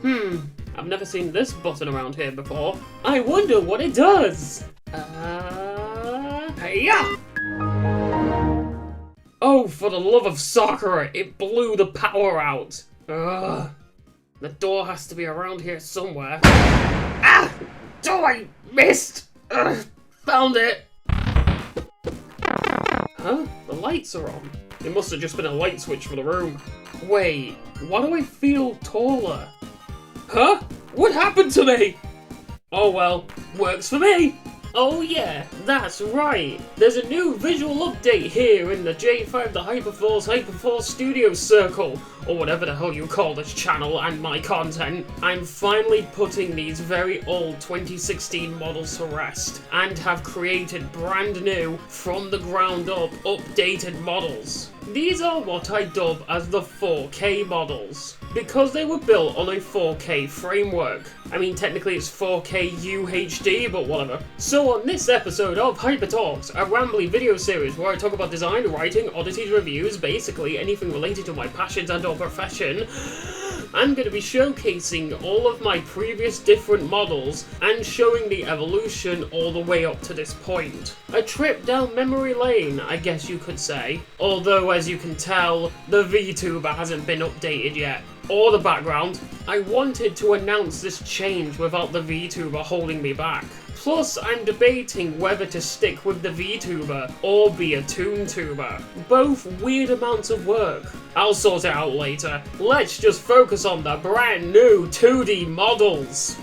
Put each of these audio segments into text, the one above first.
I've never seen this button around here before. I wonder what it does! Hey-ya! Oh, for the love of Sakura, it blew the power out. Ugh. The door has to be around here somewhere. Ah! Oh, I missed! Found it! Huh? The lights are on. It must have just been a light switch for the room. Wait, why do I feel taller? Huh? What happened to me? Oh well, works for me. Oh yeah, that's right. There's a new visual update here in the J5 the Hyperforce Studios circle, or whatever the hell you call this channel and my content. I'm finally putting these very old 2016 models to rest, and have created brand new, from the ground up, updated models. These are what I dub as the 4K models, because they were built on a 4K framework. I mean, technically it's 4K UHD, but whatever. So on this episode of Hyper Talks, a rambly video series where I talk about design, writing, oddities, reviews, basically anything related to my passions and or profession, I'm going to be showcasing all of my previous different models and showing the evolution all the way up to this point. A trip down memory lane, I guess you could say. Although, as you can tell, the VTuber hasn't been updated yet. Or the background. I wanted to announce this change without the VTuber holding me back. Plus, I'm debating whether to stick with the VTuber or be a ToonTuber. Both weird amounts of work. I'll sort it out later. Let's just focus on the brand new 2D models.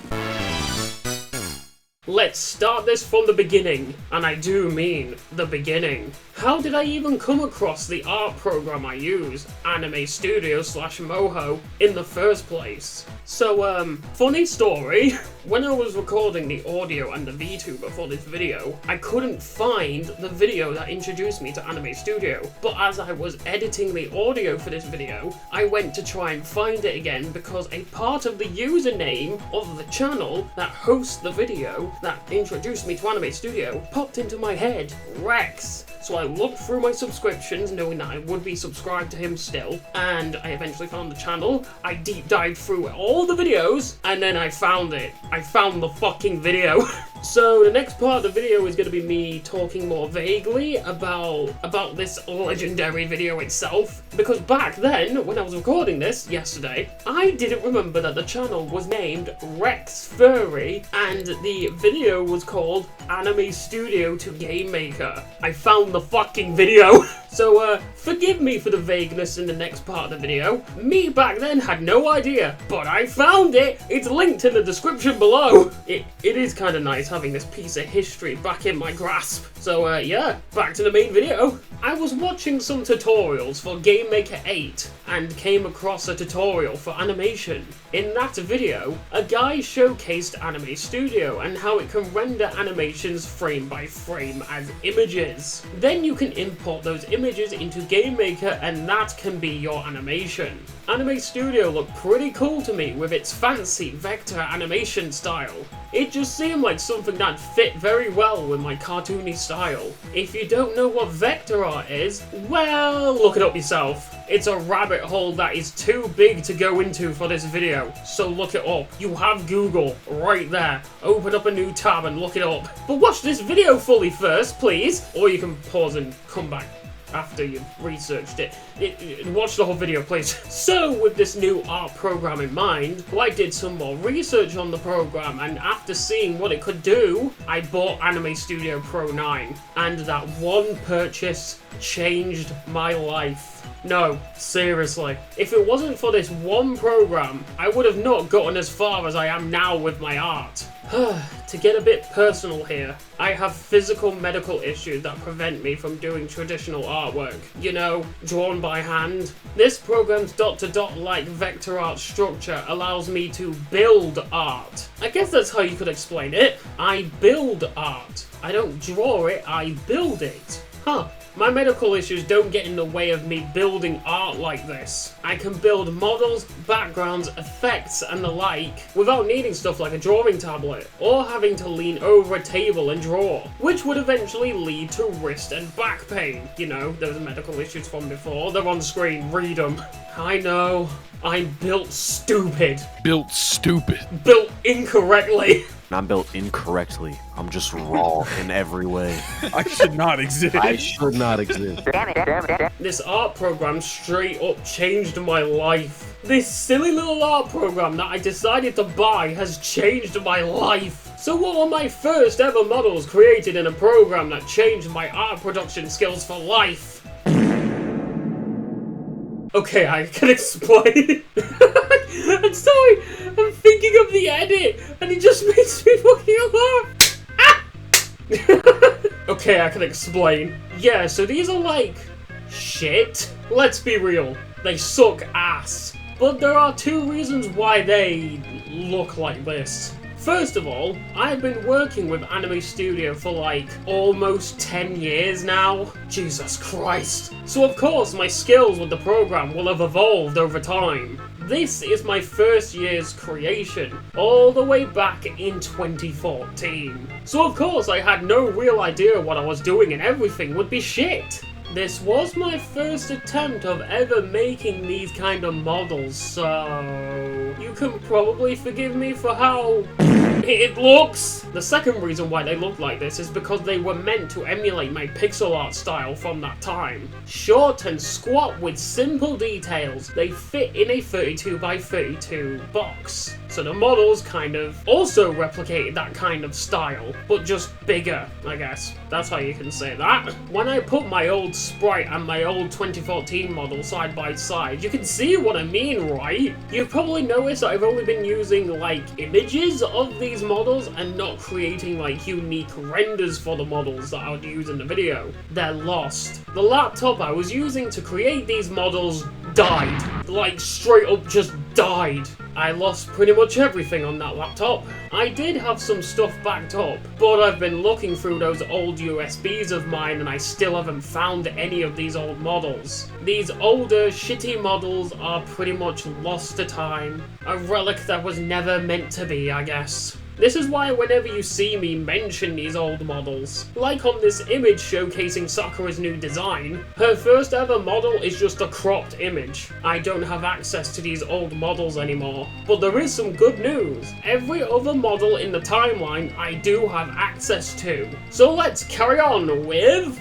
Let's start this from the beginning, and I do mean the beginning. How did I even come across the art program I use, Anime Studio /Moho, in the first place? So, funny story, when I was recording the audio and the VTuber for this video, I couldn't find the video that introduced me to Anime Studio, but as I was editing the audio for this video, I went to try and find it again because a part of the username of the channel that hosts the video that introduced me to Anime Studio popped into my head, Rex. So I looked through my subscriptions, knowing that I would be subscribed to him still, and I eventually found the channel. I deep dived through all the videos, and then I found it. I found the fucking video. So the next part of the video is going to be me talking more vaguely about this legendary video itself, because back then, when I was recording this yesterday, I didn't remember that the channel was named rexfurry, and the video was called Anime Studio to Game Maker. I found the fucking video. So, forgive me for the vagueness in the next part of the video. Me back then had no idea, but I found it! It's linked in the description below! It is kind of nice having this piece of history back in my grasp. So, yeah, back to the main video. I was watching some tutorials for Game Maker 8 and came across a tutorial for animation. In that video, a guy showcased Anime Studio and how it can render animations frame by frame as images. Then you can import those images into Game Maker and that can be your animation. Anime Studio looked pretty cool to me with its fancy vector animation style. It just seemed like something that fit very well with my cartoony style. If you don't know what vector art is, well, look it up yourself. It's a rabbit hole that is too big to go into for this video, so look it up. You have Google right there. Open up a new tab and look it up. But watch this video fully first, please. Or you can pause and come back after you've researched it. Watch the whole video, please. So, with this new art program in mind, I did some more research on the program, and after seeing what it could do, I bought Anime Studio Pro 9, and that one purchase changed my life. No, seriously. If it wasn't for this one program, I would have not gotten as far as I am now with my art. To get a bit personal here, I have physical medical issues that prevent me from doing traditional artwork. You know, drawn by hand. This program's dot-to-dot like vector art structure allows me to build art. I guess that's how you could explain it. I build art. I don't draw it, I build it. Huh. My medical issues don't get in the way of me building art like this. I can build models, backgrounds, effects, and the like without needing stuff like a drawing tablet, or having to lean over a table and draw, which would eventually lead to wrist and back pain. You know, those medical issues from before, they're on screen, read them. I know, I'm built stupid. Built stupid. Built incorrectly. I'm built incorrectly. I'm just raw in every way. I should not exist. I should not exist. This art program straight up changed my life. This silly little art program that I decided to buy has changed my life. So what were my first ever models created in a program that changed my art production skills for life? Okay, I can explain. I'm sorry, I'm thinking of the edit, and it just makes me fucking laugh. Okay, I can explain. Yeah, so these are like shit. Let's be real, they suck ass. But there are two reasons why they look like this. First of all, I've been working with Anime Studio for like almost 10 years now. Jesus Christ. So of course my skills with the program will have evolved over time. This is my first year's creation, all the way back in 2014. So of course I had no real idea what I was doing and everything would be shit. This was my first attempt of ever making these kind of models, so you can probably forgive me for how it looks. The second reason why they look like this is because they were meant to emulate my pixel art style from that time. Short and squat with simple details, they fit in a 32x32 box. So the models kind of also replicated that kind of style, but just bigger, I guess. That's how you can say that. When I put my old sprite and my old 2014 model side by side, you can see what I mean, right? You've probably noticed that I've only been using like images of these models and not creating like unique renders for the models that I would use in the video. They're lost. The laptop I was using to create these models died. Like straight up just died. I lost pretty much everything on that laptop. I did have some stuff backed up, but I've been looking through those old USBs of mine and I still haven't found any of these old models. These older, shitty models are pretty much lost to time. A relic that was never meant to be, I guess. This is why whenever you see me mention these old models, like on this image showcasing Sakura's new design, her first ever model is just a cropped image. I don't have access to these old models anymore, but there is some good news. Every other model in the timeline I do have access to. So let's carry on with...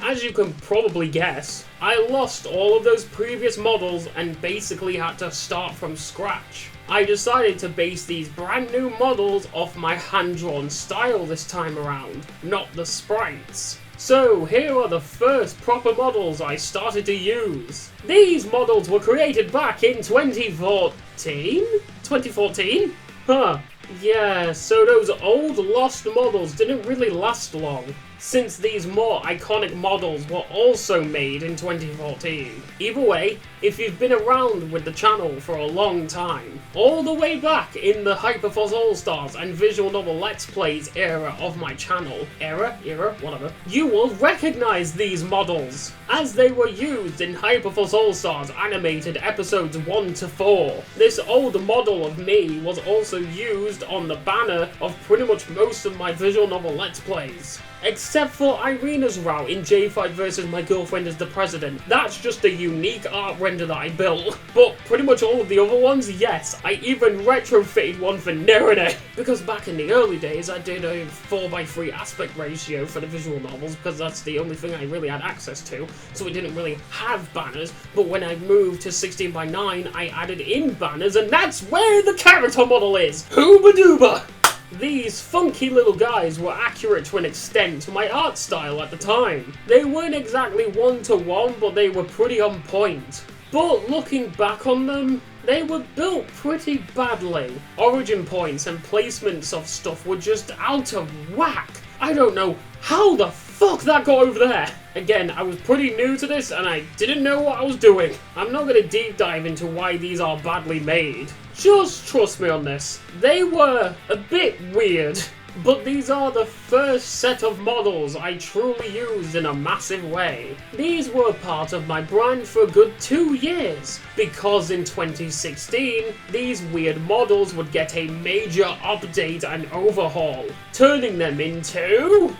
As you can probably guess, I lost all of those previous models and basically had to start from scratch. I decided to base these brand new models off my hand-drawn style this time around, not the sprites. So here are the first proper models I started to use. These models were created back in 2014? 2014? Huh. Yeah, so those old lost models didn't really last long, since these more iconic models were also made in 2014. Either way, if you've been around with the channel for a long time, all the way back in the Hyperforce All-Stars and visual novel Let's Plays era of my channel, era, whatever, you will recognize these models, as they were used in Hyperforce All-Stars animated episodes 1 to 4. This old model of me was also used on the banner of pretty much most of my visual novel Let's Plays. Except for Irina's route in J5 versus My Girlfriend is the President. That's just a unique art render that I built. But pretty much all of the other ones, yes. I even retrofitted one for Nerone. Because back in the early days, I did a 4:3 aspect ratio for the visual novels, because that's the only thing I really had access to. So we didn't really have banners. But when I moved to 16:9, I added in banners, and that's where the character model is. Hooba dooba! These funky little guys were accurate to an extent to my art style at the time. They weren't exactly one-to-one, but they were pretty on point. But looking back on them, they were built pretty badly. Origin points and placements of stuff were just out of whack. I don't know how the fuck that got over there. Again, I was pretty new to this and I didn't know what I was doing. I'm not going to deep dive into why these are badly made. Just trust me on this. They were a bit weird. But these are the first set of models I truly used in a massive way. These were part of my brand for a good 2 years, because in 2016, these weird models would get a major update and overhaul, turning them into...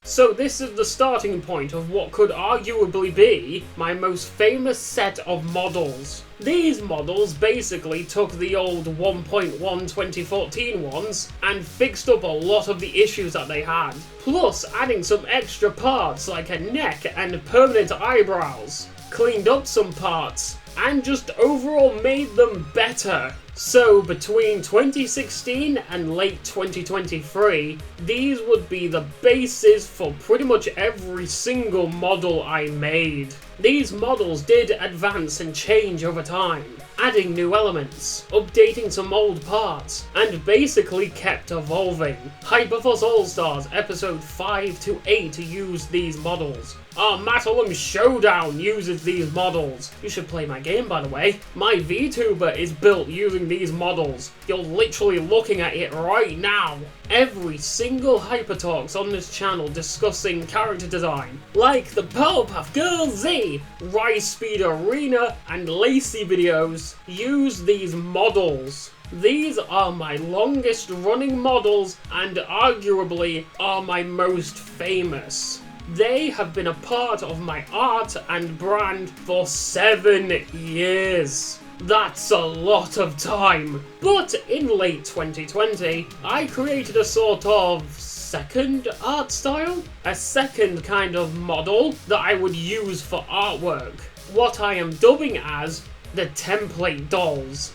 So this is the starting point of what could arguably be my most famous set of models. These models basically took the old 1.1 2014 ones and fixed up a lot of the issues that they had, plus adding some extra parts like a neck and permanent eyebrows, cleaned up some parts, and just overall made them better. So between 2016 and late 2023, these would be the basis for pretty much every single model I made. These models did advance and change over time, adding new elements, updating some old parts, and basically kept evolving. Hyperforce All-Stars episode 5 to 8 used these models. Our Matalum Showdown uses these models. You should play my game, by the way. My VTuber is built using these models. You're literally looking at it right now. Every single Hypertalks on this channel discussing character design, like the Powerpuff Girls Z, Rise Speed Arena, and Lacey videos, use these models. These are my longest running models and arguably are my most famous. They have been a part of my art and brand for 7 years. That's a lot of time. But in late 2020, I created a sort of second art style? A second kind of model that I would use for artwork. What I am dubbing as the template dolls.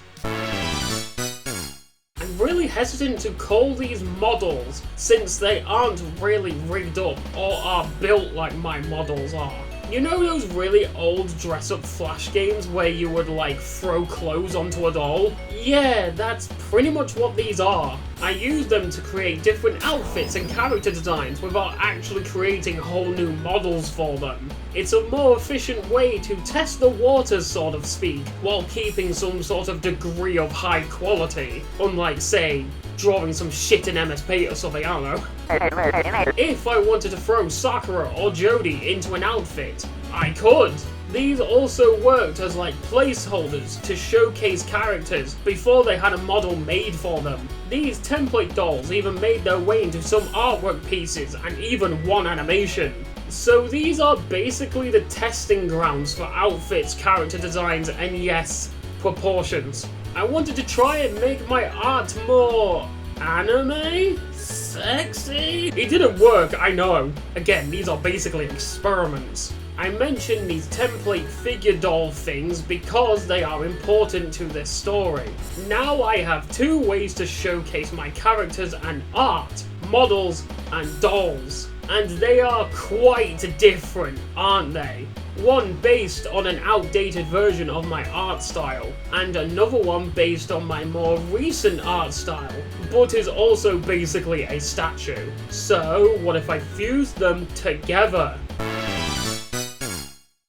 I'm really hesitant to call these models since they aren't really rigged up or are built like my models are. You know those really old dress-up Flash games where you would like throw clothes onto a doll? Yeah, that's pretty much what these are. I use them to create different outfits and character designs without actually creating whole new models for them. It's a more efficient way to test the waters, sort of speak, while keeping some sort of degree of high quality, unlike, say, drawing some shit in MS Paint or something, I don't know. If I wanted to throw Sakura or Jody into an outfit, I could. These also worked as like placeholders to showcase characters before they had a model made for them. These template dolls even made their way into some artwork pieces and even one animation. So these are basically the testing grounds for outfits, character designs, and yes, proportions. I wanted to try and make my art more anime? Sexy? It didn't work, I know. Again, these are basically experiments. I mention these template figure doll things because they are important to this story. Now I have 2 ways to showcase my characters and art, models and dolls. And they are quite different, aren't they? One based on an outdated version of my art style, and another one based on my more recent art style, but is also basically a statue. So, what if I fused them together?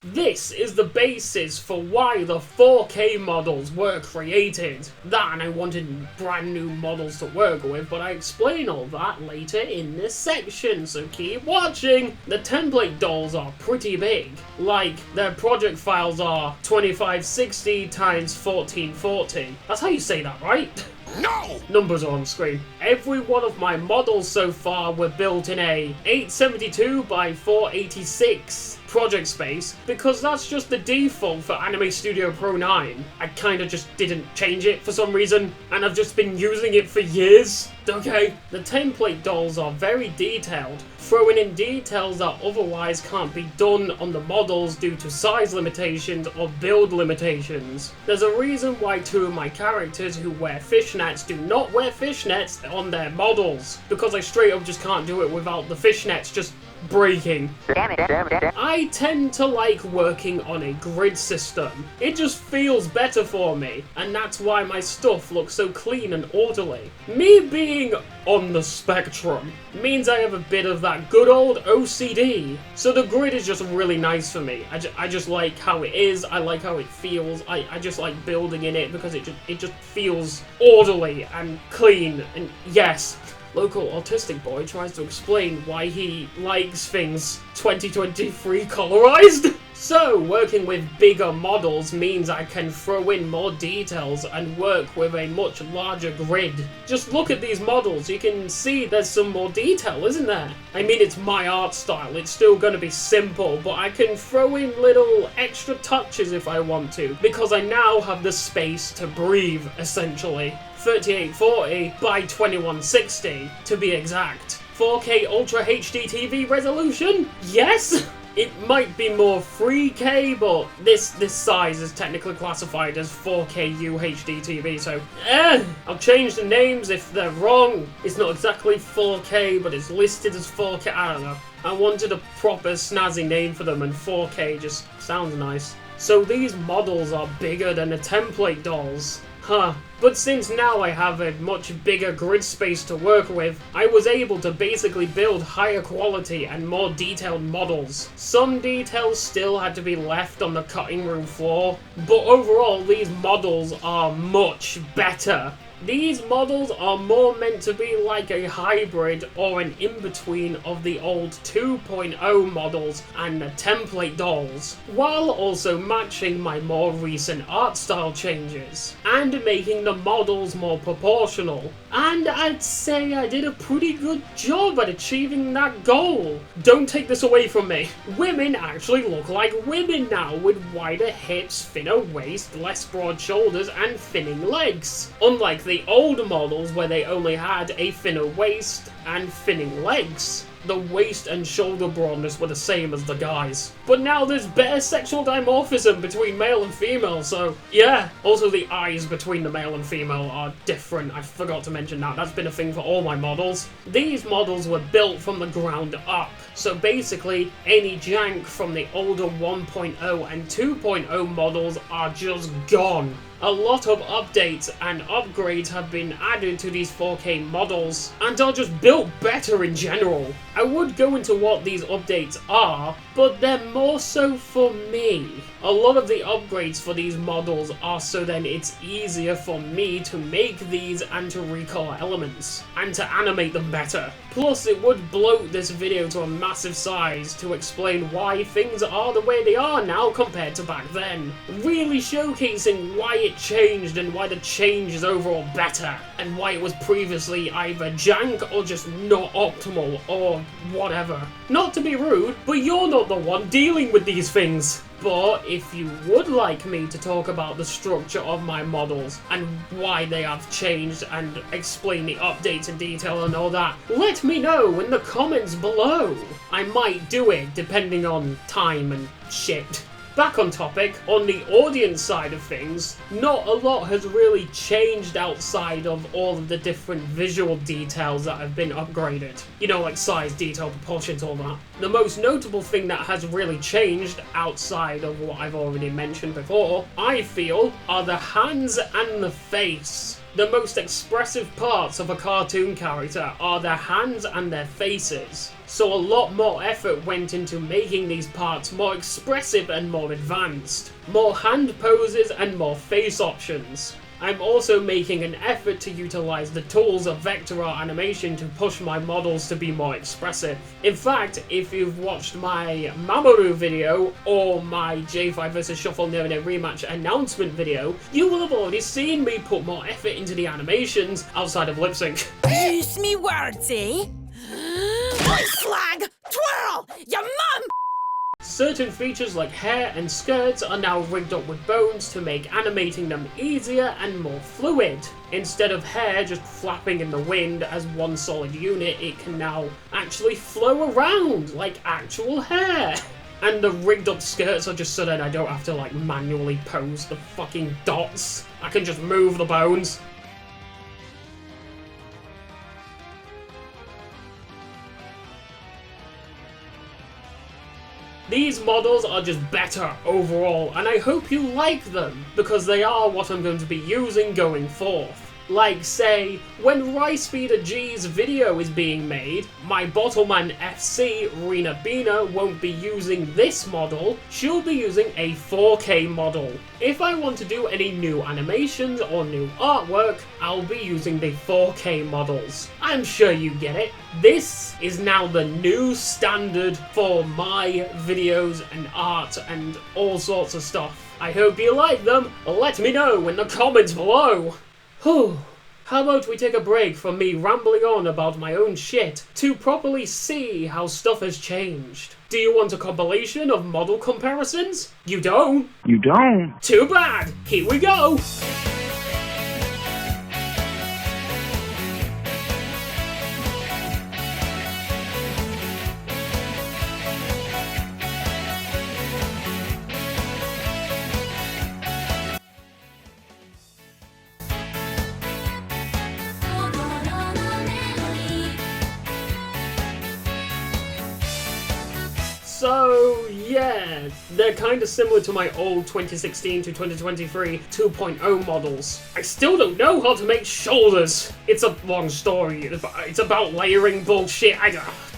This is the basis for why the 4K models were created. That, and I wanted brand new models to work with, but I explain all that later in this section, so keep watching! The template dolls are pretty big. Like, their project files are 2560 times 1440. That's how you say that, right? No! Numbers are on screen. Every one of my models so far were built in a 872 by 486 project space, because that's just the default for Anime Studio Pro 9. I kinda just didn't change it for some reason, and I've just been using it for years. Okay, the template dolls are very detailed, throwing in details that otherwise can't be done on the models due to size limitations or build limitations. There's a reason why 2 of my characters who wear fishnets do not wear fishnets on their models, because I straight up just can't do it without the fishnets just breaking. I tend to like working on a grid system. It just feels better for me, and that's why my stuff looks so clean and orderly. Me being on the spectrum means I have a bit of that good old OCD, so the grid is just really nice for me. I just like how it is, I like how it feels, I just like building in it because it just feels orderly and clean, and yes, local autistic boy tries to explain why he likes things 2023 colorized. So, working with bigger models means I can throw in more details and work with a much larger grid. Just look at these models, you can see there's some more detail, isn't there? I mean, it's my art style, it's still gonna be simple, but I can throw in little extra touches if I want to, because I now have the space to breathe, essentially. 3840 by 2160, to be exact. 4K Ultra HD TV resolution? Yes! It might be more 3K, but this size is technically classified as 4K UHD TV, so I'll change the names if they're wrong. It's not exactly 4K, but it's listed as 4K. I don't know. I wanted a proper snazzy name for them, and 4K just sounds nice. So these models are bigger than the template dolls. Huh. But since now I have a much bigger grid space to work with, I was able to basically build higher quality and more detailed models. Some details still had to be left on the cutting room floor, but overall these models are much better. These models are more meant to be like a hybrid or an in-between of the old 2.0 models and the template dolls, while also matching my more recent art style changes, and making the models more proportional. And I'd say I did a pretty good job at achieving that goal. Don't take this away from me. Women actually look like women now, with wider hips, thinner waist, less broad shoulders, and thinning legs. Unlike the older models where they only had a thinner waist and thinning legs. The waist and shoulder broadness were the same as the guys. But now there's better sexual dimorphism between male and female, so yeah. Also the eyes between the male and female are different. I forgot to mention that. That's been a thing for all my models. These models were built from the ground up. So basically, any jank from the older 1.0 and 2.0 models are just gone. A lot of updates and upgrades have been added to these 4K models, and are just built better in general. I would go into what these updates are, but they're more so for me. A lot of the upgrades for these models are so then it's easier for me to make these and to recolor elements, and to animate them better. Plus, it would bloat this video to a massive size to explain why things are the way they are now compared to back then. Really showcasing why it changed and why the change is overall better, and why it was previously either jank or just not optimal or whatever. Not to be rude, but you're not the one dealing with these things. But if you would like me to talk about the structure of my models and why they have changed and explain the updates in detail and all that, let me know in the comments below. I might do it depending on time and shit. Back on topic, on the audience side of things, not a lot has really changed outside of all of the different visual details that have been upgraded. You know, like size, detail, proportions, all that. The most notable thing that has really changed outside of what I've already mentioned before, I feel, are the hands and the face. The most expressive parts of a cartoon character are their hands and their faces. So a lot more effort went into making these parts more expressive and more advanced. More hand poses and more face options. I'm also making an effort to utilize the tools of vector art animation to push my models to be more expressive. In fact, if you've watched my Mamoru video or my J5 vs Shuffle Never Day rematch announcement video, you will have already seen me put more effort into the animations outside of lip sync. Use me words, eh? Slag! Twirl! Your mum! Certain features like hair and skirts are now rigged up with bones to make animating them easier and more fluid. Instead of hair just flapping in the wind as one solid unit, it can now actually flow around like actual hair. And the rigged up skirts are just so that I don't have to like manually pose the fucking dots. I can just move the bones. These models are just better overall, and I hope you like them, because they are what I'm going to be using going forth. Like, say, when Ricespeeder G's video is being made, my Bottleman FC, Rena Bina, won't be using this model, she'll be using a 4K model. If I want to do any new animations or new artwork, I'll be using the 4K models. I'm sure you get it. This is now the new standard for my videos and art and all sorts of stuff. I hope you like them. Let me know in the comments below. Whew. How about we take a break from me rambling on about my own shit to properly see how stuff has changed? Do you want a compilation of model comparisons? You don't? You don't? Too bad! Here we go! So, yeah, they're kind of similar to my old 2016 to 2023 2.0 models. I still don't know how to make shoulders. It's a long story. It's about layering bullshit.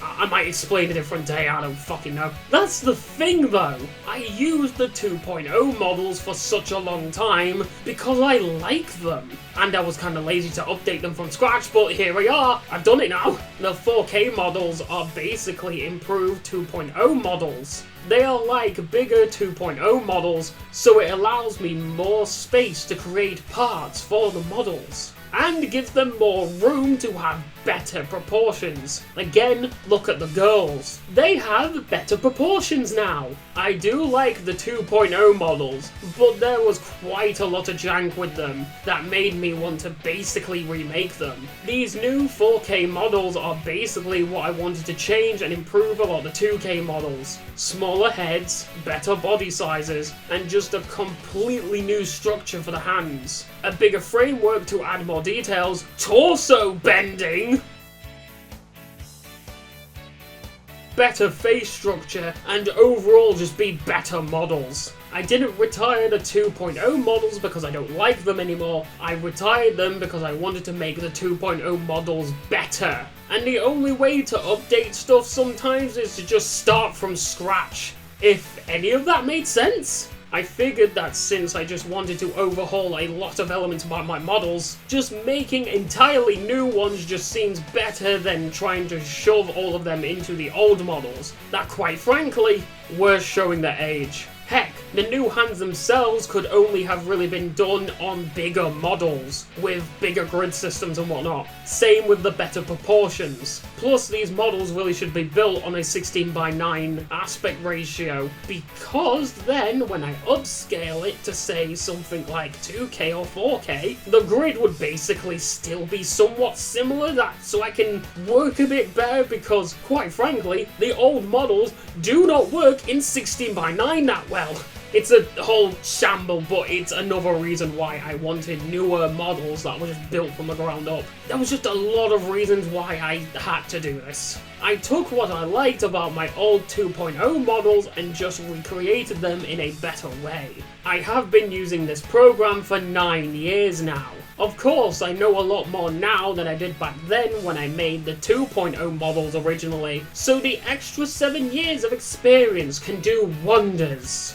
I might explain a different day, I don't fucking know. That's the thing though. I used the 2.0 models for such a long time because I like them. And I was kind of lazy to update them from scratch, but here we are. I've done it now. The 4K models are basically improved 2.0 models. They are like bigger 2.0 models, so it allows me more space to create parts for the models. And gives them more room to have better proportions. Again, look at the girls. They have better proportions now. I do like the 2.0 models, but there was quite a lot of jank with them that made me want to basically remake them. These new 4K models are basically what I wanted to change and improve about the 2K models. Smaller heads, better body sizes, and just a completely new structure for the hands. A bigger framework to add more details, torso bending, better face structure, and overall just be better models. I didn't retire the 2.0 models because I don't like them anymore. I retired them because I wanted to make the 2.0 models better. And the only way to update stuff sometimes is to just start from scratch. If any of that made sense? I figured that since I just wanted to overhaul a lot of elements about my models, just making entirely new ones just seems better than trying to shove all of them into the old models, that quite frankly, were showing their age. Heck, the new hands themselves could only have really been done on bigger models, with bigger grid systems and whatnot. Same with the better proportions. Plus, these models really should be built on a 16:9 aspect ratio, because then, when I upscale it to say something like 2K or 4K, the grid would basically still be somewhat similar, so I can work a bit better, because, quite frankly, the old models do not work in 16:9 that well. It's a whole shamble, but it's another reason why I wanted newer models that were just built from the ground up. There was just a lot of reasons why I had to do this. I took what I liked about my old 2.0 models and just recreated them in a better way. I have been using this program for 9 years now. Of course, I know a lot more now than I did back then when I made the 2.0 models originally, so the extra 7 years of experience can do wonders.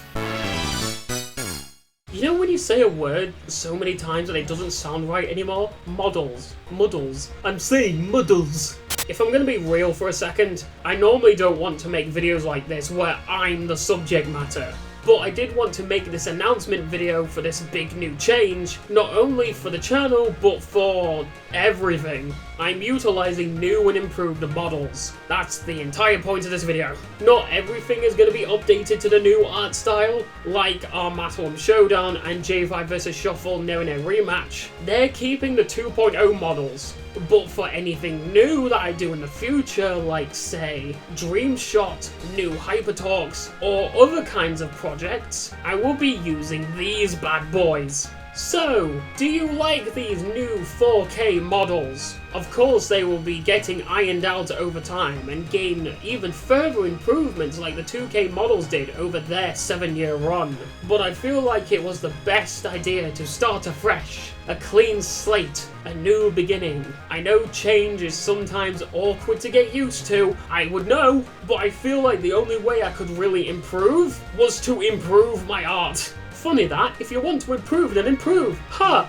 You know when you say a word so many times that it doesn't sound right anymore? Models. Muddles. I'm saying muddles. If I'm gonna be real for a second, I normally don't want to make videos like this where I'm the subject matter. But I did want to make this announcement video for this big new change, not only for the channel, but for everything. I'm utilizing new and improved models. That's the entire point of this video. Not everything is going to be updated to the new art style, like our Math1 Showdown and J5 vs Shuffle No Rematch. They're keeping the 2.0 models. But for anything new that I do in the future, like say, Dream Shot, new Hypertalks, or other kinds of projects, I will be using these bad boys. So, do you like these new 4K models? Of course they will be getting ironed out over time and gain even further improvements like the 2K models did over their 7-year run. But I feel like it was the best idea to start afresh. A clean slate, a new beginning. I know change is sometimes awkward to get used to, I would know, but I feel like the only way I could really improve was to improve my art. Funny that, if you want to improve, then improve. Huh!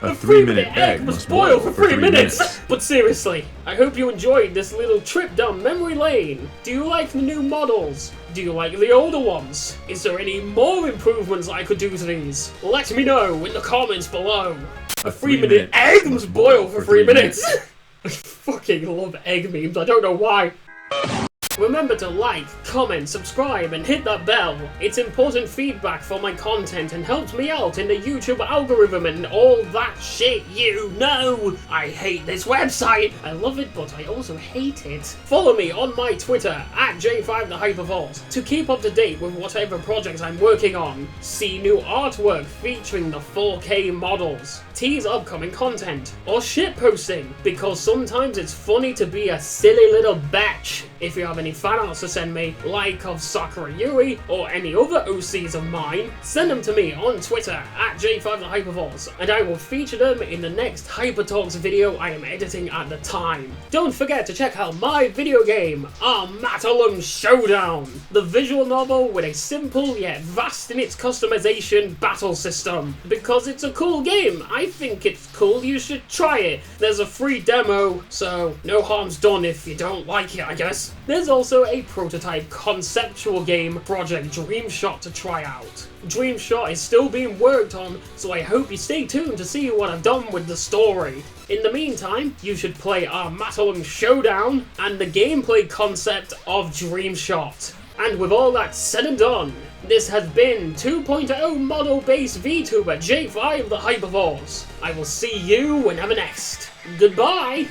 A 3-minute egg must boil for 3 minutes! But seriously, I hope you enjoyed this little trip down memory lane. Do you like the new models? Do you like the older ones? Is there any more improvements I could do to these? Let me know in the comments below. A 3-minute egg must boil for 3 minutes! I fucking love egg memes, I don't know why. Remember to like, comment, subscribe, and hit that bell. It's important feedback for my content and helps me out in the YouTube algorithm and all that shit you know. I hate this website. I love it, but I also hate it. Follow me on my Twitter, @J5TheHyperforce, to keep up to date with whatever projects I'm working on. See new artwork featuring the 4K models. Tease upcoming content, or shitposting, because sometimes it's funny to be a silly little bitch. If you have any fan arts to send me, like of Sakura-Yui, or any other OCs of mine, send them to me on Twitter, @J5TheHyperforce, and I will feature them in the next Hyper Talks video I am editing at the time. Don't forget to check out my video game, Armatolum Showdown, the visual novel with a simple yet vast in its customization battle system. Because it's a cool game, I think it's cool, you should try it. There's a free demo, so no harm's done if you don't like it, I guess. There's also a prototype conceptual game, Project Dreamshot, to try out. Dreamshot is still being worked on, so I hope you stay tuned to see what I've done with the story. In the meantime, you should play Armatolum Showdown and the gameplay concept of Dreamshot. And with all that said and done, this has been 2.0 model-based VTuber J5 the Hyperforce. I will see you whenever next. Goodbye!